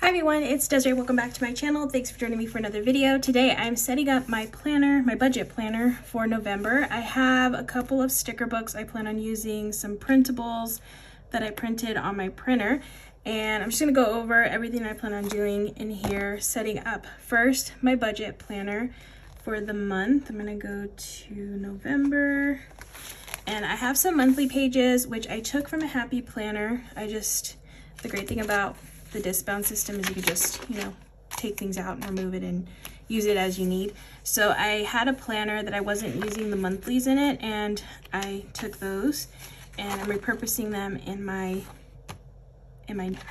Hi everyone, it's Desiree. Welcome back to my channel. Thanks for joining me for another video. Today I'm setting up my planner, my budget planner for November. I have a couple of sticker books. I plan on using some printables that I printed on my printer, and I'm just going to go over everything I plan on doing in here, setting up first my budget planner for the month. I'm going to go to November, and I have some monthly pages which I took from a Happy Planner. The great thing about the disc bound system is you can just, take things out and remove it and use it as you need. So I had a planner that I wasn't using the monthlies in it, and I took those and I'm repurposing them in my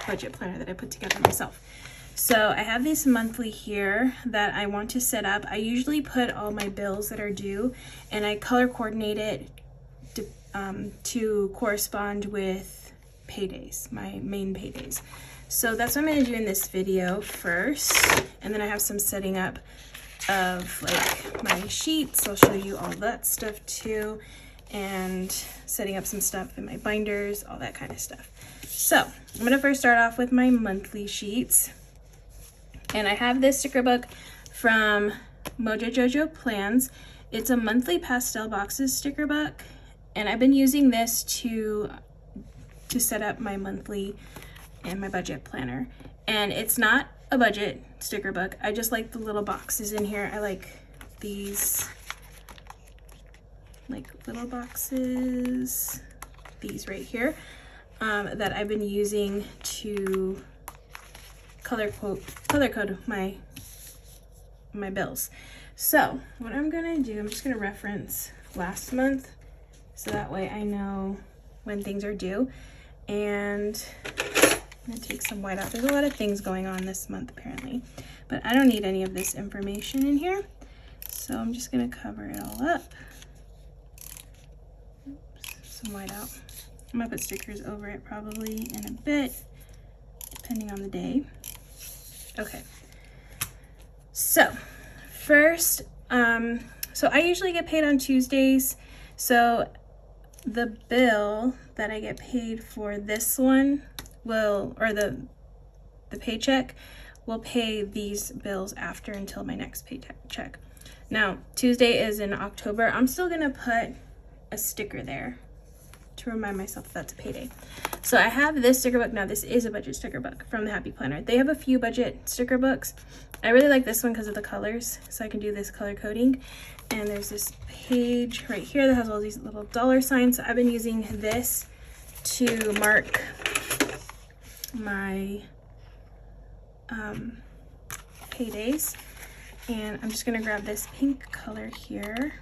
budget planner that I put together myself. So I have this monthly here that I want to set up. I usually put all my bills that are due and I color coordinate it to correspond with paydays, my main paydays. So that's what I'm going to do in this video first, and then I have some setting up of like my sheets. I'll show you all that stuff too, and setting up some stuff in my binders, all that kind of stuff. So I'm going to first start off with my monthly sheets, and I have this sticker book from Mojo Jojo Plans. It's a monthly pastel boxes sticker book, and I've been using this to set up my monthly and my budget planner. And it's not a budget sticker book. I just like the little boxes in here. I like these little boxes, these right here, that I've been using to color code my bills. So what I'm gonna do, I'm just gonna reference last month so that way I know when things are due. And I'm gonna take some white out. There's a lot of things going on this month apparently, but I don't need any of this information in here. So I'm just gonna cover it all up. Oops, some white out. I'm gonna put stickers over it probably in a bit, depending on the day. Okay. So first, so I usually get paid on Tuesdays. So the bill that I get paid for this one the paycheck will pay these bills after until my next paycheck. Now, Tuesday is in October. I'm still gonna put a sticker there to remind myself that that's a payday. So I have this sticker book. Now this is a budget sticker book from the Happy Planner. They have a few budget sticker books. I really like this one because of the colors, so I can do this color coding. And there's this page right here that has all these little dollar signs. So I've been using this to mark my paydays, and I'm just gonna grab this pink color here.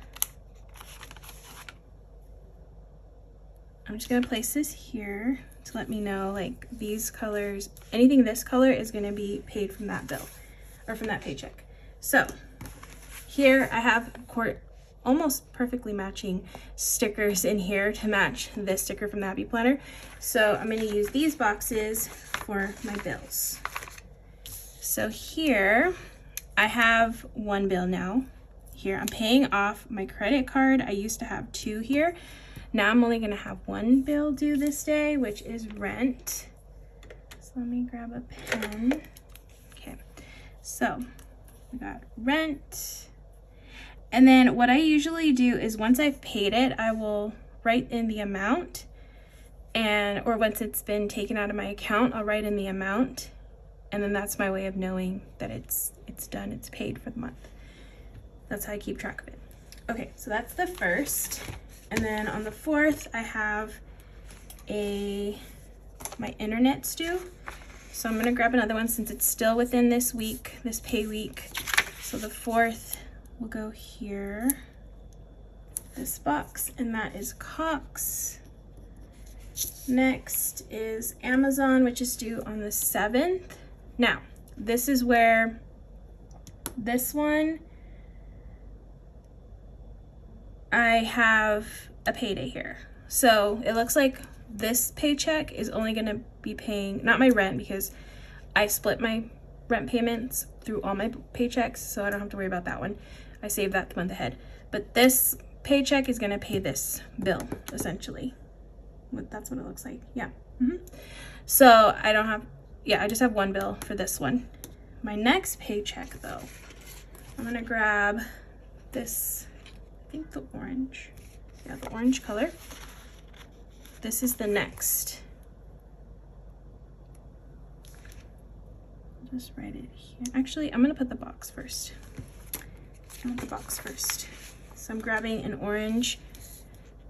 I'm just gonna place this here to let me know like these colors, anything this color is gonna be paid from that bill or from that paycheck. So here I have almost perfectly matching stickers in here to match this sticker from the Happy Planner. So I'm going to use these boxes for my bills. So here I have one bill now. Here I'm paying off my credit card. I used to have two here. Now I'm only going to have one bill due this day, which is rent. So let me grab a pen. Okay, so we got rent. And then what I usually do is once I've paid it, I will write in the amount, or once it's been taken out of my account, I'll write in the amount, and then that's my way of knowing that it's done, it's paid for the month. That's how I keep track of it. Okay, so that's the first. And then on the 4th, I have my internet's due. So I'm gonna grab another one since it's still within this week, this pay week. So the 4th, we'll go here, this box, and that is Cox. Next is Amazon, which is due on the 7th. Now, this is where this one, I have a payday here. So it looks like this paycheck is only gonna be paying, not my rent because I split my rent payments through all my paychecks, so I don't have to worry about that one. I saved that the month ahead. But this paycheck is gonna pay this bill, essentially. That's what it looks like, yeah. So I don't have, yeah, I just have one bill for this one. My next paycheck though, I'm gonna grab this, I think the orange, yeah, the orange color. This is the next. I'll just write it here. Actually, I'm gonna put the box first. I want the box first. So I'm grabbing an orange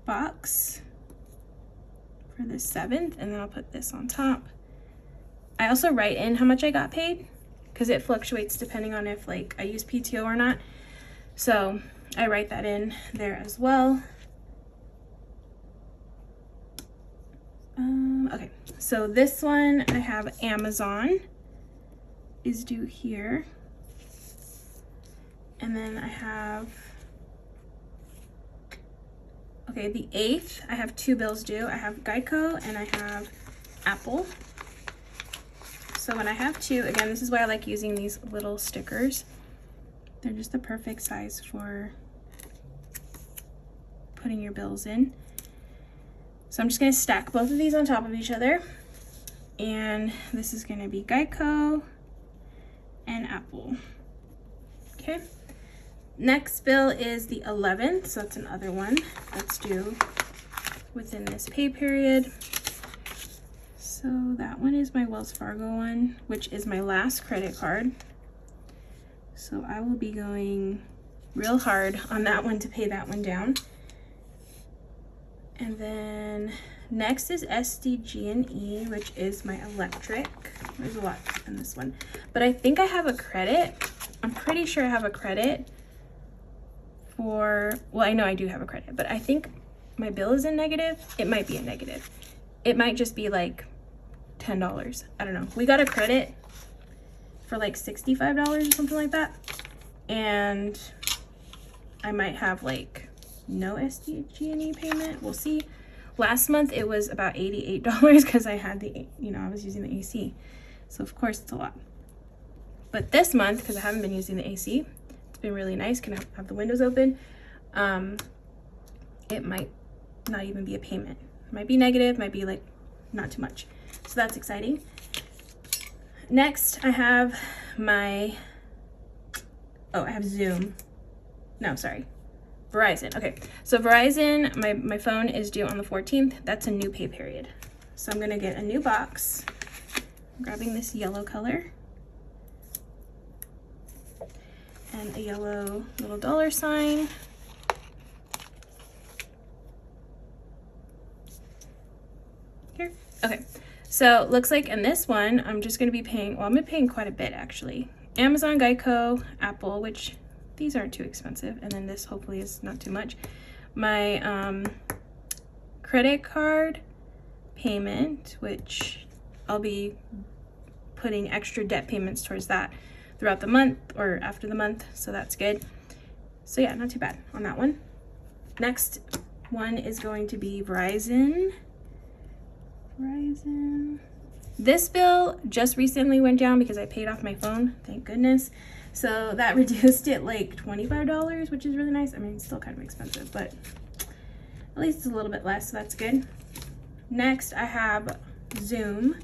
box for the 7th, and then I'll put this on top. I also write in how much I got paid because it fluctuates depending on if like I use PTO or not. So I write that in there as well. Okay, so this one I have Amazon is due here. And then I have, okay, the 8th, I have 2 bills due. I have Geico and I have Apple. So when I have 2, again, this is why I like using these little stickers. They're just the perfect size for putting your bills in. So I'm just gonna stack both of these on top of each other. And this is gonna be Geico and Apple. Okay. Next bill is the 11th, so that's another one that's due within this pay period. So that one is my Wells Fargo one, which is my last credit card. So I will be going real hard on that one to pay that one down. And then next is SDG&E, which is my electric. There's a lot in this one, but I think I have a credit. I'm pretty sure I have a credit for, well, I know I do have a credit, but I think my bill is in negative. It might be a negative. It might just be like $10. I don't know. We got a credit for like $65 or something like that. And I might have like no SDG&E payment. We'll see. Last month it was about $88 because I had the, you know, I was using the AC. So of course it's a lot. But this month, because I haven't been using the AC, it's been really nice. Can have the windows open. It might not even be a payment. It might be negative, might be like not too much. So that's exciting. Next, I have my, oh, I have Zoom. No, sorry. Verizon. Okay, so Verizon, my phone is due on the 14th. That's a new pay period. So I'm gonna get a new box. I'm grabbing this yellow color and a yellow little $sign. Here. Okay, so looks like in this one, I'm just gonna be paying, well, I'm gonna be paying quite a bit actually. Amazon, Geico, Apple, which these aren't too expensive, and then this hopefully is not too much. My credit card payment, which I'll be putting extra debt payments towards that throughout the month or after the month, so that's good. So yeah, not too bad on that one. Next one is going to be Verizon. This bill just recently went down because I paid off my phone, thank goodness. So that reduced it like $25, which is really nice. I mean, it's still kind of expensive, but at least it's a little bit less, so that's good. Next, I have Zoom.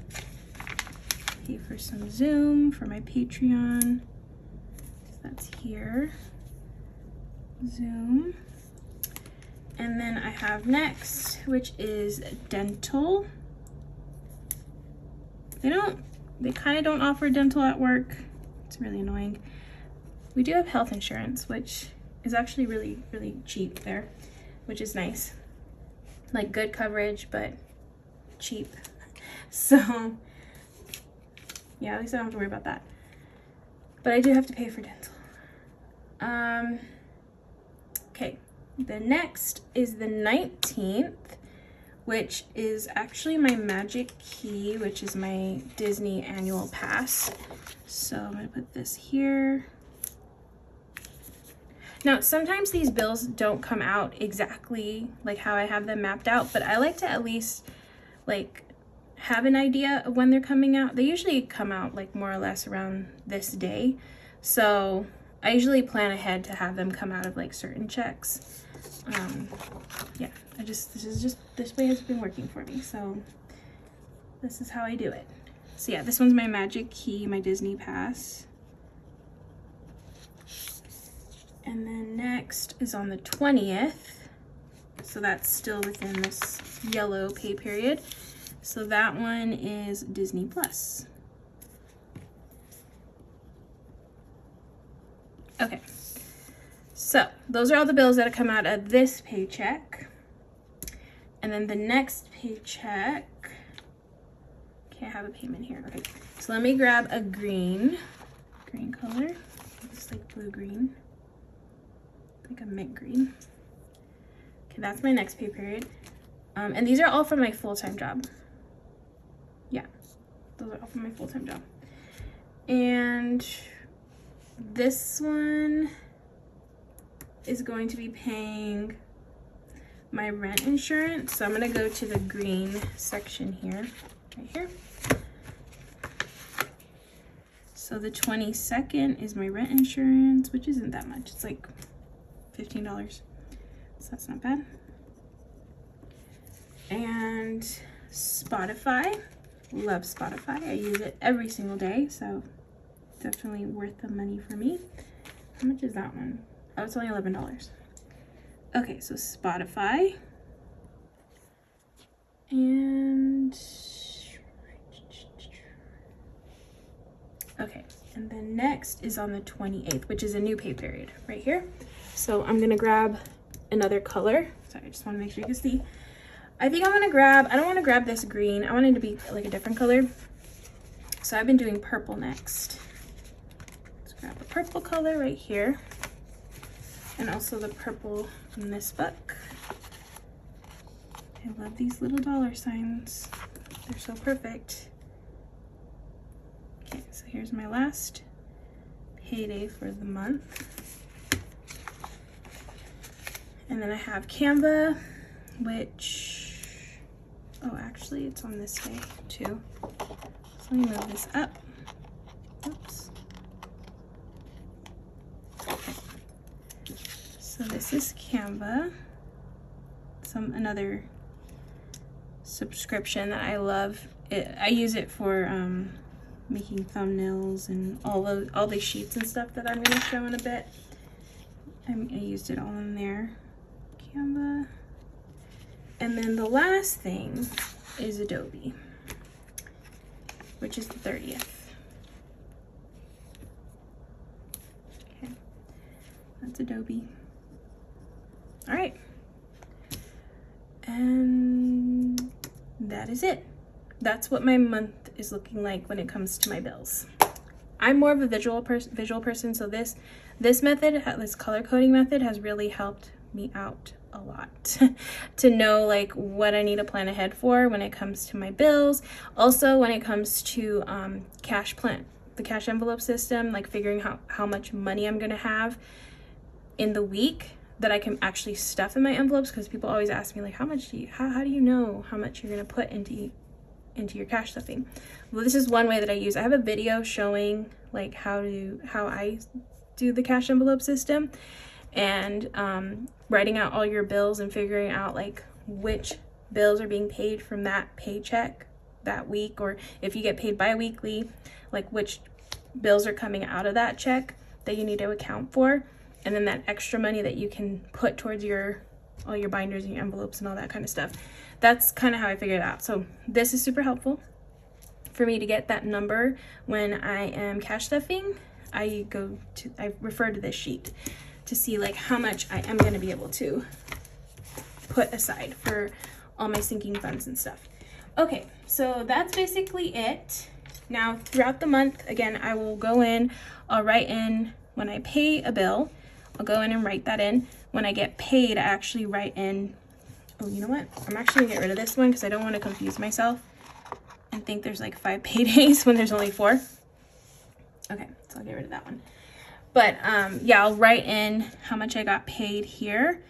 Pay for some Zoom for my Patreon. So that's here. Zoom. And then I have next, which is dental. They kind of don't offer dental at work. It's really annoying. We do have health insurance, which is actually really, really cheap there, which is nice. Like good coverage, but cheap. So yeah, at least I don't have to worry about that. But I do have to pay for dental. Okay, the next is the 19th, which is actually my magic key, which is my Disney annual pass. So I'm gonna put this here. Now, sometimes these bills don't come out exactly like how I have them mapped out, but I like to at least like have an idea of when they're coming out. They usually come out like more or less around this day. So I usually plan ahead to have them come out of like certain checks. Yeah, this way has been working for me. So this is how I do it. So yeah, this one's my magic key, my Disney pass. And then next is on the 20th. So that's still within this yellow pay period. So that one is Disney Plus. Okay, so those are all the bills that come out of this paycheck. And then the next paycheck, okay, I have a payment here. Okay, so let me grab a green color. It's like blue green, like a mint green. Okay, that's my next pay period. And these are all from my full-time job. Yeah, those are all from my full-time job. And this one is going to be paying my rent insurance. So I'm gonna go to the green section here, right here. So the 22nd is my rent insurance, which isn't that much. It's like $15, so that's not bad. And Spotify, love Spotify. I use it every single day, so definitely worth the money for me. How much is that one? Oh, it's only $11. Okay, so Spotify. And okay, and then next is on the 28th, which is a new pay period right here. So I'm gonna grab another color. Sorry, I just wanna make sure you can see. I think I'm gonna grab, I don't wanna grab this green. I want it to be like a different color. So I've been doing purple next. Let's grab the purple color right here. And also the purple from this book. I love these little dollar signs. They're so perfect. Okay, so here's my last payday for the month. And then I have Canva, which, oh, actually it's on this day too. So let me move this up. Oops. Okay. So this is Canva, another subscription that I love. I use it for making thumbnails and all the sheets and stuff that I'm gonna show in a bit. I used it all in there. Canva. And then the last thing is Adobe, which is the 30th. Okay, that's Adobe. All right, and that is it. That's what my month is looking like when it comes to my bills. I'm more of a visual person, so this method, this color coding method, has really helped me out a lot to know like what I need to plan ahead for when it comes to my bills. Also, when it comes to the cash envelope system, like figuring out how much money I'm gonna have in the week that I can actually stuff in my envelopes, because people always ask me like, how do you know how much you're gonna put into your cash stuffing? Well, this is one way that I use. I have a video showing like how I do the cash envelope system, and writing out all your bills and figuring out like which bills are being paid from that paycheck that week, or if you get paid bi-weekly, like which bills are coming out of that check that you need to account for, and then that extra money that you can put towards all your binders and your envelopes and all that kind of stuff. That's kind of how I figured it out. So this is super helpful for me to get that number when I am cash stuffing. I refer to this sheet to see like how much I am going to be able to put aside for all my sinking funds and stuff. Okay, so that's basically it. Now throughout the month, again, I will go in, I'll write in when I pay a bill, I'll go in and write that in. When I get paid, I actually write in, oh, you know what? I'm actually gonna get rid of this one because I don't want to confuse myself and think there's like 5 paydays when there's only 4. Okay, so I'll get rid of that one. But yeah, I'll write in how much I got paid here.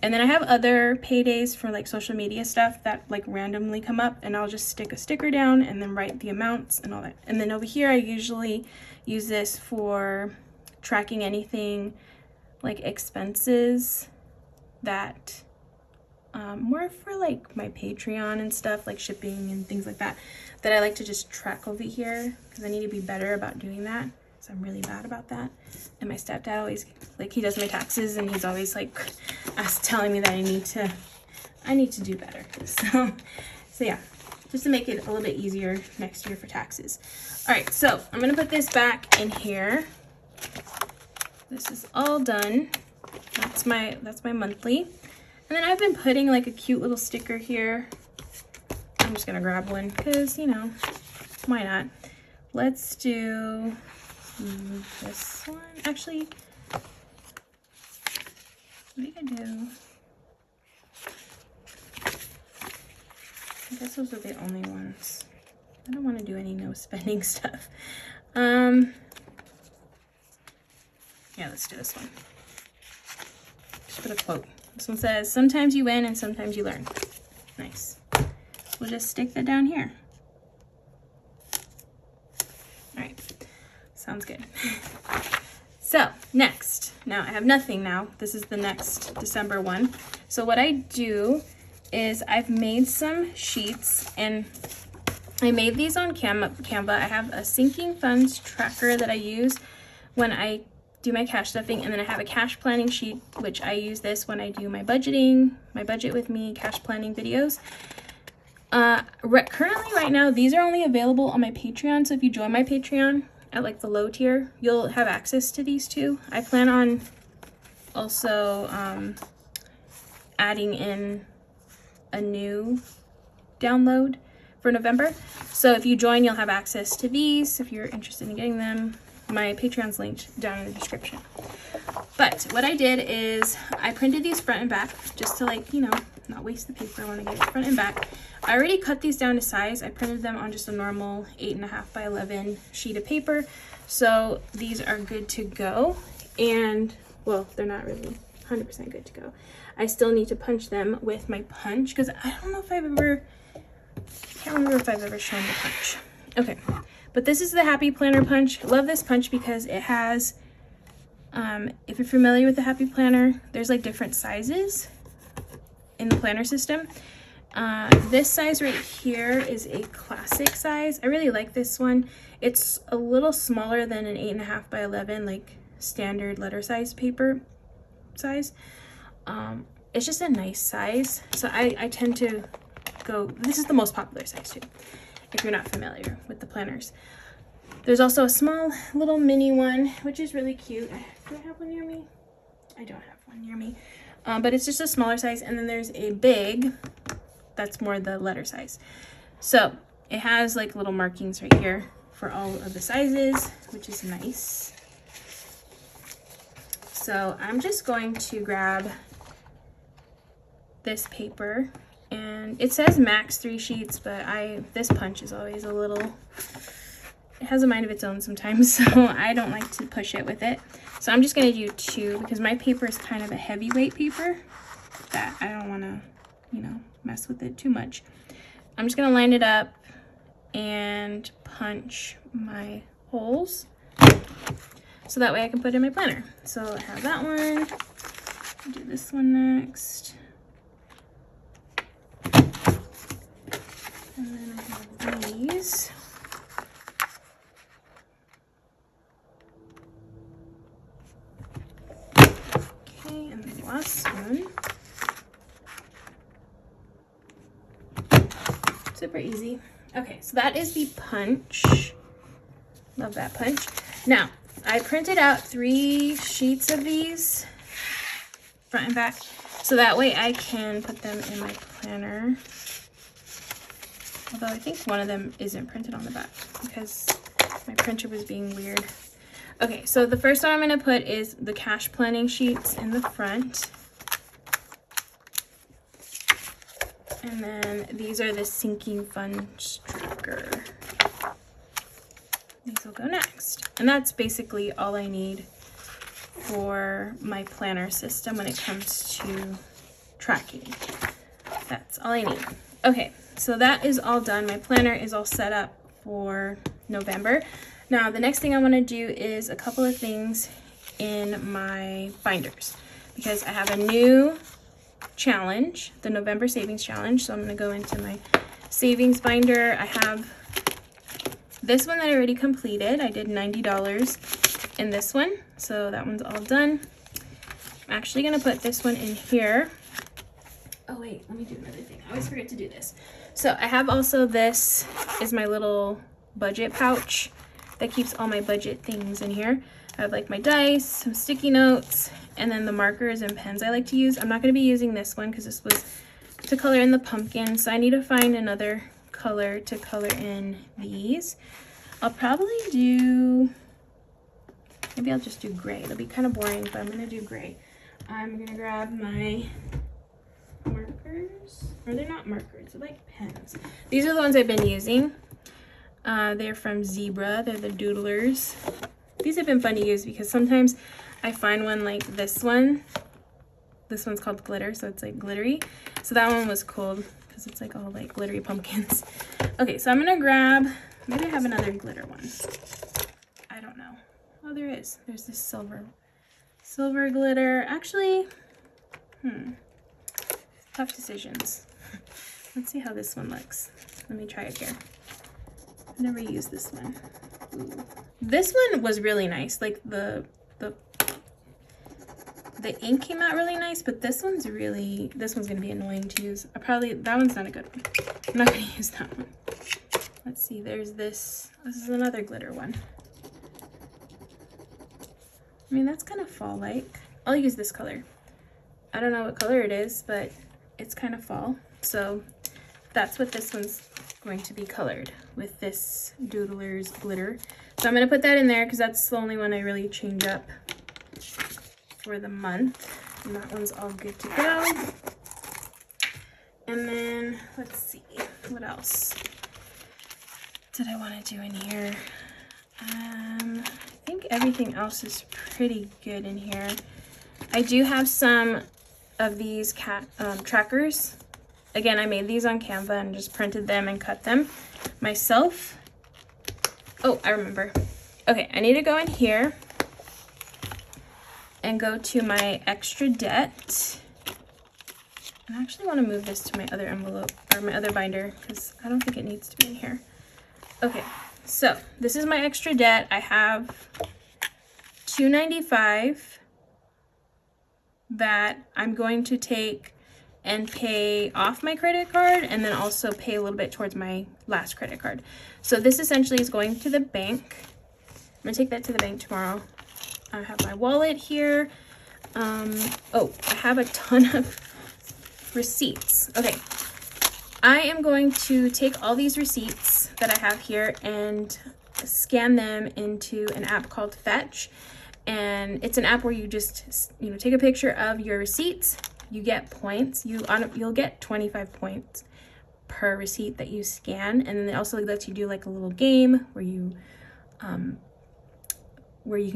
And then I have other paydays for like social media stuff that like randomly come up, and I'll just stick a sticker down and then write the amounts and all that. And then over here, I usually use this for tracking anything like expenses that more for like my Patreon and stuff, like shipping and things like that, that I like to just track over here because I need to be better about doing that. So I'm really bad about that. And my stepdad always, like, he does my taxes and he's always like telling me that I need to do better. So yeah, just to make it a little bit easier next year for taxes. All right, so I'm gonna put this back in here. This is all done. That's my monthly. And then I've been putting like a cute little sticker here. I'm just gonna grab one because, you know, why not? Let's do this one. Actually, what do I do? I guess those are the only ones. I don't want to do any no spending stuff. Yeah, let's do this one. Just put a quote. This one says, "Sometimes you win and sometimes you learn." Nice. We'll just stick that down here. All right, sounds good. So next, now I have nothing now. This is the next December one. So what I do is I've made some sheets, and I made these on Canva. I have a sinking funds tracker that I use when I do my cash stuffing, and then I have a cash planning sheet, which I use this when I do my budgeting, my budget with me, cash planning videos. Currently right now, these are only available on my Patreon. So if you join my Patreon at like the low tier, you'll have access to these too. I plan on also adding in a new download for November. So if you join, you'll have access to these if you're interested in getting them. My Patreon's linked down in the description. But what I did is I printed these front and back just to, like, you know, not waste the paper. I want to get it front and back. I already cut these down to size. I printed them on just a normal 8.5 by 11 sheet of paper. So these are good to go. And, well, they're not really 100% good to go. I still need to punch them with my punch because I don't know if I've ever, I can't remember if I've ever shown the punch. Okay, but this is the Happy Planner punch. Love this punch because it has, if you're familiar with the Happy Planner, there's like different sizes in the planner system. This size right here is a classic size. I really like this one. It's a little smaller than an 8.5 by 11, like standard letter size paper size. It's just a nice size. So I tend to go, this is the most popular size too, if you're not familiar with the planners. There's also a small little mini one, which is really cute. Do I have one near me? I don't have one near me. But it's just a smaller size. And then there's a big, that's more the letter size. So it has like little markings right here for all of the sizes, which is nice. So I'm just going to grab this paper, and it says max 3 sheets, but this punch is always a little, it has a mind of its own sometimes, so I don't like to push it with it. So I'm just gonna do 2 because my paper is kind of a heavyweight paper that I don't wanna, you know, mess with it too much. I'm just gonna line it up and punch my holes so that way I can put it in my planner. So I have that one, I'll do this one next. And then I have these. Okay, and then the last one. Super easy. Okay, so that is the punch. Love that punch. Now, I printed out 3 sheets of these, front and back, so that way I can put them in my planner. Although I think one of them isn't printed on the back because my printer was being weird. Okay, so the first one I'm going to put is the cash planning sheets in the front. And then these are the sinking funds tracker. These will go next. And that's basically all I need for my planner system when it comes to tracking. That's all I need. Okay, so that is all done. My planner is all set up for November. Now, the next thing I want to do is a couple of things in my binders because I have a new challenge, the November savings challenge. So I'm gonna go into my savings binder. I have this one that I already completed. I did $90 in this one, so that one's all done. I'm actually gonna put this one in here. Oh wait, let me do another thing. I always forget to do this. So I have also, this is my little budget pouch that keeps all my budget things in here. I have like my dice, some sticky notes, and then the markers and pens I like to use. I'm not going to be using this one because this was to color in the pumpkin, so I need to find another color to color in these. I'll probably do, maybe I'll just do gray. It'll be kind of boring, but I'm going to do gray. I'm going to grab my markers, or they're not markers, they're like pens. These are the ones I've been using. They're from Zebra. They're the doodlers. These have been fun to use because sometimes I find one like this one. This one's called Glitter, so it's like glittery. So that one was cool because it's like all like glittery pumpkins. Okay, so I'm gonna grab, maybe I have another glitter one. I don't know. Oh, there is. There's this silver glitter. Actually, tough decisions. Let's see how this one looks. Let me try it here. I've never used this one. Ooh. This one was really nice. Like the ink came out really nice, but this one's gonna be annoying to use. That one's not a good one. I'm not gonna use that one. Let's see, there's this is another glitter one. I mean, that's kind of fall-like. I'll use this color. I don't know what color it is, but it's kind of fall. So that's what this one's going to be colored, with this Doodler's glitter. So I'm going to put that in there because that's the only one I really change up for the month. And that one's all good to go. And then let's see, what else did I want to do in here? I think everything else is pretty good in here. I do have some of these trackers. Again, I made these on Canva and just printed them and cut them myself. Oh, I remember. Okay, I need to go in here and go to my extra debt. And I actually want to move this to my other envelope, or my other binder, because I don't think it needs to be in here. Okay, so this is my extra debt. I have $295 that I'm going to take and pay off my credit card, and then also pay a little bit towards my last credit card. So this essentially is going to the bank. I'm gonna take that to the bank tomorrow. I have my wallet here. Oh, I have a ton of receipts. Okay, I am going to take all these receipts that I have here and scan them into an app called Fetch. And it's an app where you just, take a picture of your receipts. You get points. You'll get 25 points per receipt that you scan, and then it also lets you do like a little game where you can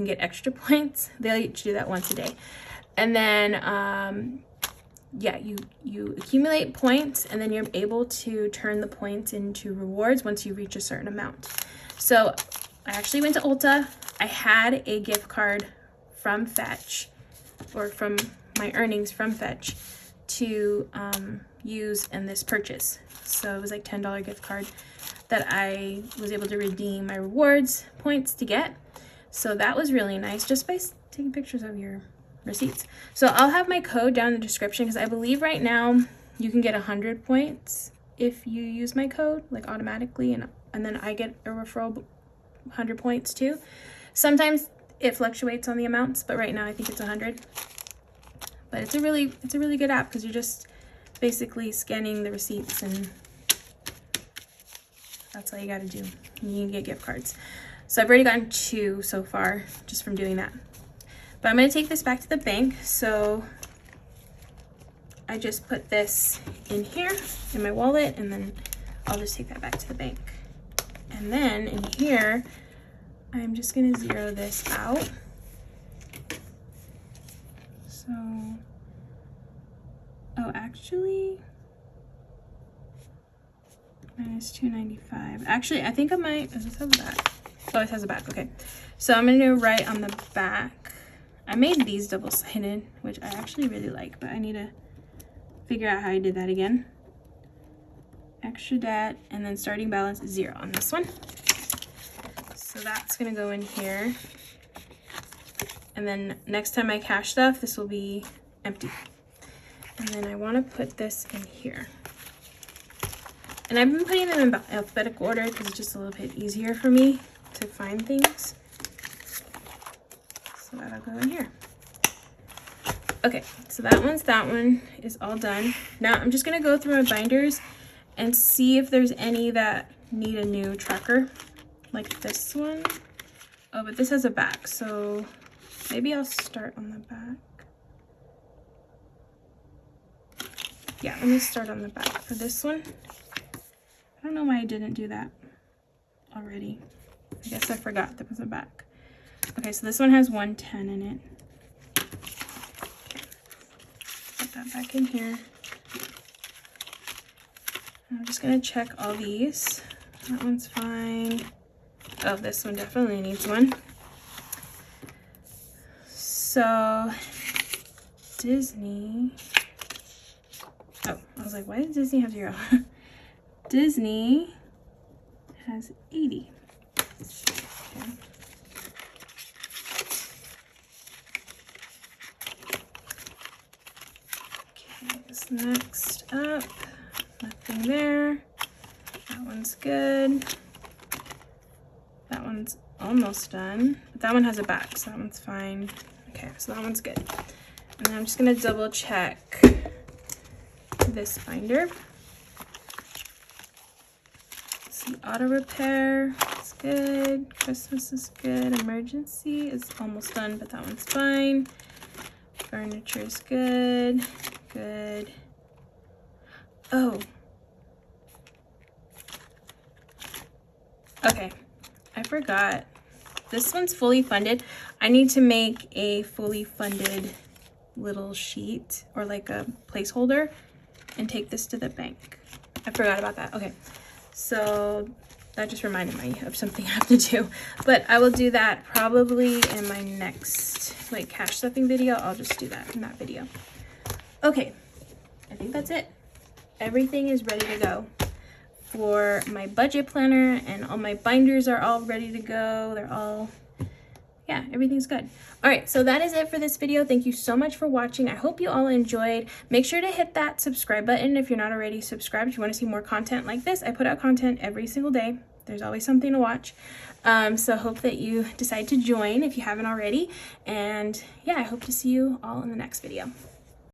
get extra points. They let you do that once a day, and then yeah, you accumulate points, and then you're able to turn the points into rewards once you reach a certain amount. So I actually went to Ulta. I had a gift card from Fetch, or from my earnings from Fetch, to use in this purchase. So it was like $10 gift card that I was able to redeem my rewards points to get. So that was really nice, just by taking pictures of your receipts. So I'll have my code down in the description, because I believe right now you can get 100 points if you use my code, like automatically, and then I get a referral 100 points too. Sometimes it fluctuates on the amounts, but right now I think it's 100. But it's a really good app, because you're just basically scanning the receipts, and that's all you got to do. You can get gift cards. So I've already gotten 2 so far just from doing that. But I'm going to take this back to the bank. So I just put this in here in my wallet, and then I'll just take that back to the bank. And then in here, I'm just going to zero this out. So, oh, actually, minus $295. Actually, I think I might, does this have a back? Oh, it has a back, okay. So I'm going to write on the back. I made these double-sided, which I actually really like, but I need to figure out how I did that again. Extra debt, and then starting balance is 0 on this one. So that's gonna go in here. And then next time I cash stuff, this will be empty. And then I wanna put this in here. And I've been putting them in alphabetical order because it's just a little bit easier for me to find things. So that'll go in here. Okay, so that one is all done. Now I'm just gonna go through my binders and see if there's any that need a new tracker, like this one. Oh, but this has a back, so maybe I'll start on the back. Yeah, let me start on the back for this one. I don't know why I didn't do that already. I guess I forgot there was a back. Okay, so this one has 110 in it. Put that back in here. I'm just gonna check all these. That one's fine. Oh, this one definitely needs one. So, Disney. Oh, I was like, why does Disney have 0? Disney has 80. Okay. Okay, so next up, nothing there. That one's good. That one's almost done. But that one has a back, so that one's fine. Okay, so that one's good. And then I'm just gonna double check this binder. See, auto repair is good. Christmas is good. Emergency is almost done, but that one's fine. Furniture is good. Good. Oh. Okay, I forgot. This one's fully funded. I need to make a fully funded little sheet or like a placeholder and take this to the bank. I forgot about that. Okay, so that just reminded me of something I have to do. But I will do that probably in my next like cash stuffing video. I'll just do that in that video. Okay, I think that's it. Everything is ready to go for my budget planner, and all my binders are all ready to go. They're all, yeah, everything's good. All right, so that is it for this video. Thank you so much for watching. I hope you all enjoyed. Make sure to hit that subscribe button if you're not already subscribed. If you want to see more content like this, I put out content every single day. There's always something to watch. So hope that you decide to join if you haven't already. And yeah, I hope to see you all in the next video.